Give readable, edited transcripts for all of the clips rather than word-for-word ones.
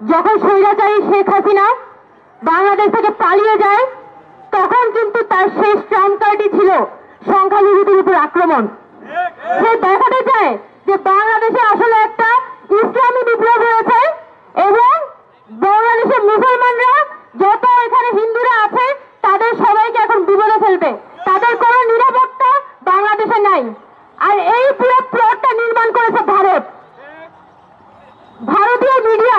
যখন স্বৈরাচারী শেখ হাসিনা বাংলাদেশ থেকে পালিয়ে যায় তখন কিন্তু তার শেষ ট্রাম্পকার্ডই ছিল সংখ্যালঘুদের উপর আক্রমণ। সে দেখাতে চায় যে বাংলাদেশে আসলে একটা ইসলামী বিপ্লব হয়েছে এবং বাংলাদেশের মুসলমানরা যত এখানে হিন্দুরা আছে তাদের সবাইকে এখন বিপদে ফেলবে, তাদের কোনো নিরাপত্তা বাংলাদেশে নাই। আর এই পুরো প্লটটা নির্মাণ করেছে ভারত। ভারতীয় মিডিয়া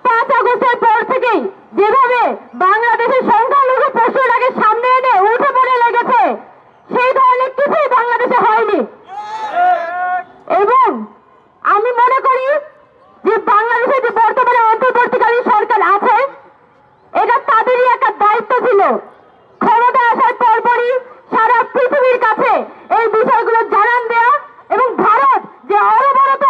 5 আগস্টের পর থেকেই যেভাবে বাংলাদেশের সংখ্যালঘু প্রশ্নটাকে সামনে এনে উঠে পড়ে লেগেছে, সেই ধরনের কিছুই বাংলাদেশে হয়নি। এবং আমি মনে করি যে বাংলাদেশে যে বর্তমানে অন্তর্বর্তীকালীন সরকার আছে এটা তাদেরই একটা দায়িত্ব ছিল ক্ষমতা আসার পরপরই সারা পৃথিবীর কাছে এই বিষয়গুলো জানান দেয়া এবং ভারত যে অনবরত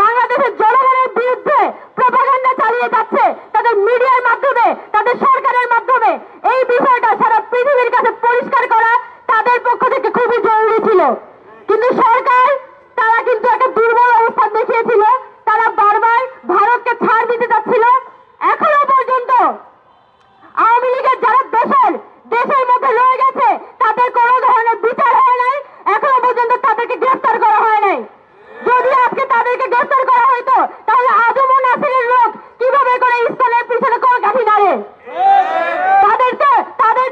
বাংলাদেশের জনগণের বিরুদ্ধে প্রপাগান্ডা চালিয়ে যাচ্ছে তাদের মিডিয়ার মাধ্যমে, তাদের সরকারের মাধ্যমে, এই বিষয়টা সারা পৃথিবীর কাছে পরিষ্কার করা তাদের পক্ষ থেকে খুবই জরুরি ছিল। কিন্তু সরকার তারা কিন্তু একটা দুর্বল অবস্থান দেখিয়েছিল, তারা বারবার ভারতকে ছাড় দিতে চাচ্ছিল। এখনো পর্যন্ত আওয়ামী লীগের যারা দেশের মধ্যে রয়ে গেছে তাদের কোনো ধরনের বিচার হয় নাই, এখনো পর্যন্ত তাদেরকে গ্রেফতার করা হয় নাই। যদি আজকে তাদেরকে গ্রেফতার করা হইতো তাহলে আজম ও নাসিরের লোক কিভাবে করে ইসলামের পিছনে কলকাঠি নাড়ে, তাদের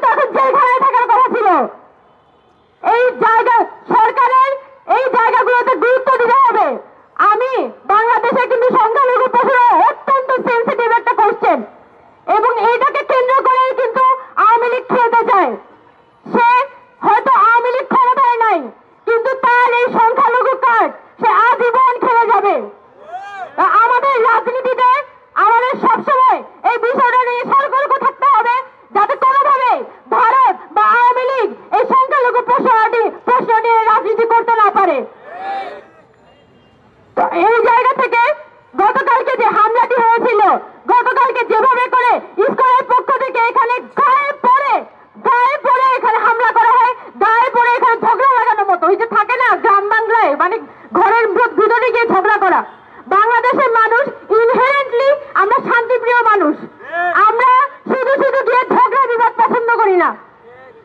তো এখন জেলখানায় থাকার কথা ছিল। এই জায়গা সরকারের এই জায়গাগুলোতে গুরুত্ব দিতে হবে। আমি বাংলাদেশে কিন্তু সংখ্যালঘু প্রশ্ন অত্যন্ত সেন্সিটিভ একটা কোশ্চেন এবং এইটাকে কেন্দ্র করেই কিন্তু আওয়ামী লীগ খেলতে চায়। সে হয়তো আওয়ামী লীগ ক্ষমতায় নাই কিন্তু তার এই সংখ্যালঘু কার্ড সে আজীবন খেলে যাবে। আমাদের রাজনীতিতে আমাদের সবসময় এই বিষয়টা নিয়ে সতর্ক থাকতে হবে যাতে কোনোভাবে ভারত বা আওয়ামী লীগ এই সংখ্যালঘু প্রশ্ন নিয়ে রাজনীতি করতে না পারে। এই জায়গা থেকে গতকালকে যে হামলাটি হয়েছিল, গতকালকে যেভাবে করে ইসকনের পক্ষ থেকে এখানে গায়ে পড়ে এখানে হামলা করা হয়, গায়ে পড়ে এখানে ঝগড়া লাগানোর মতো, ওই যে থাকে না গ্রাম বাংলায় মানে ঘরের ভিতরে গিয়ে ঝগড়া করা। বাংলাদেশের মানুষ ইনহেরেন্টলি আমরা শান্তিপ্রিয় মানুষ, আমরা শুধু গিয়ে ঝগড়া বিবাদ পছন্দ করি না।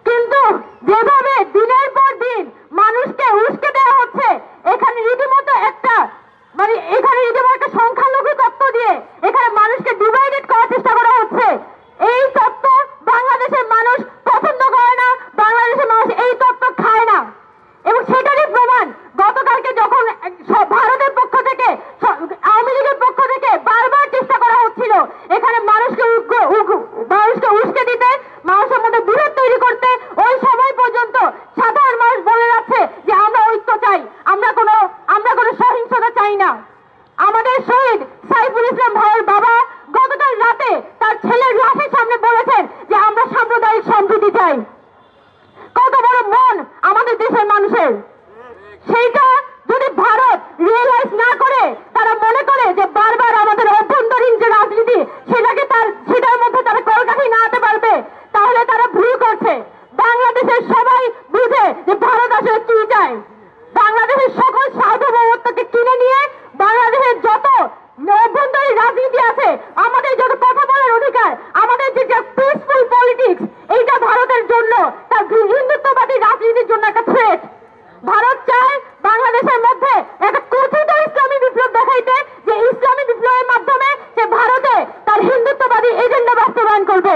কিন্তু যেভাবে দিনের পর দিন মানুষকে উস্কে দেওয়া হচ্ছে, এখানে রীতিমতো একটা সংখ্যালঘু তত্ত্ব দিয়ে এখানে মানুষকে ডিভাইডেড করার চেষ্টা করা হচ্ছে। এই তত্ত্ব বাংলাদেশের মানুষ পছন্দ করে না, বাংলাদেশের মানুষ এই তত্ত্ব খায় না। এবং সেটারই প্রমাণ গতকালকে যখন ভারতের পক্ষ থেকে আওয়ামী লীগের পক্ষ থেকে বারবার চেষ্টা করা হচ্ছিল এখানে মানুষকে উস্কে দিতে, মানুষের মধ্যে বিরোধ তৈরি করতে, ওই সময় পর্যন্ত সাধারণ মানুষ বলে যাচ্ছে যে আমরা ঐক্য চাই, আমরা কোনো সহিংসতা চাই না। আমাদের শহীদ সাইফুল ইসলাম ভাইয়ের বাবা গতকাল রাতে তার ছেলের লাশের সামনে বলেছেন যে আমরা সাম্প্রদায়িক সম্প্রীতি চাই। কত বড় মন আমাদের দেশের মানুষের! সেইটা যদি ভারত রিয়েলাইজ না করে, তারা মনে করে যে বারবার আমাদের অভ্যন্তরীণ যে রাজনীতি সেটার মধ্যে তারা কলকাঠি নাড়াতে পারবে, তাহলে তারা ভুল করছে। বাংলাদেশের সবাই বুঝে যে ভারত আসলে কি চায়। বাংলাদেশের সকল সার্বভৌমত্বকে কিনে নিয়ে বাংলাদেশের যত অভ্যন্তরীণ রাজনীতি আছে, আমাদের যত কথা বলার অধিকার, আমাদের যে পিসফুল পলিটিক্স, এইটা ভারতের জন্য তার হিন্দুত্ববাদী রাজনীতির জন্য একটা থ্রেট। ভারত চায় বাংলাদেশের মধ্যে একটা কথিত ইসলামী বিপ্লব দেখাইতে, যে ইসলামী বিপ্লবের মাধ্যমে সে ভারতে তার হিন্দুত্ববাদী এজেন্ডা বাস্তবায়ন করবে।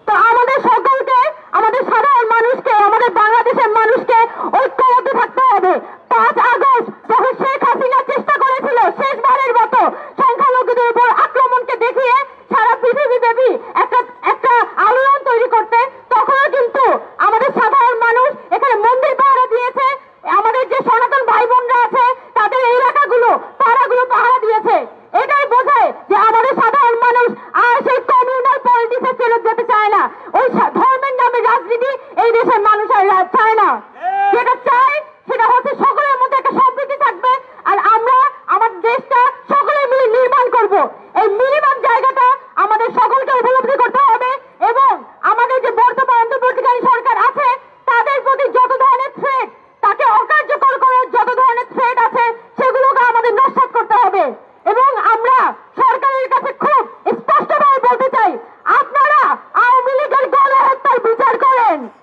তো আমাদের সকলকে, আমাদের সাধারণ মানুষকে, আমাদের বাংলাদেশের মানুষকে ঐক্যবদ্ধ থাকতে হবে। 5 আগস্ট যখন শেখ হাসিনা চেষ্টা করেছিল শেষবারের মতো সংখ্যালঘুদের উপর আক্রমণকে দেখিয়ে সারা পৃথিবীব্যাপী একটা আলোড়ন তৈরি করতে, তখনও কিন্তু আমাদের সাধারণ মানুষ এখানে মন্দির পাহারা দিয়েছে, আমাদের যে সনাতন ভাই বোনরা আছে তাদের এলাকাগুলো পাহারাগুলো পাহারা দিয়েছে। এটাই বোঝায় যে আমাদের সাধারণ মানুষ আর সেই কমিউনাল পলিটিক্সে ফেরত যেতে চায় না। ওই ধর্মের নামে রাজনীতি এই দেশের মানুষ আর চায় না। যেটা চায় সেটা হচ্ছে সকলের মধ্যে একটা সম্প্রীতি থাকবে, আর আমরা আমাদের দেশটা সকলে মিলে নির্মাণ করব। এই মিনিমাম জায়গাটা আমাদের সকলকে উপলব্ধি করতে হবে এবং আমাদের যে বর্তমান অন্তর্বর্তীকালীন সরকার আছে তাদের প্রতি যত ধরনের থ্রেট, তাকে অকার্যকর করার যত ধরনের থ্রেট আছে সেগুলোকে আমাদের নস্যাৎ করতে হবে এবং আমরা সরকারের করেন।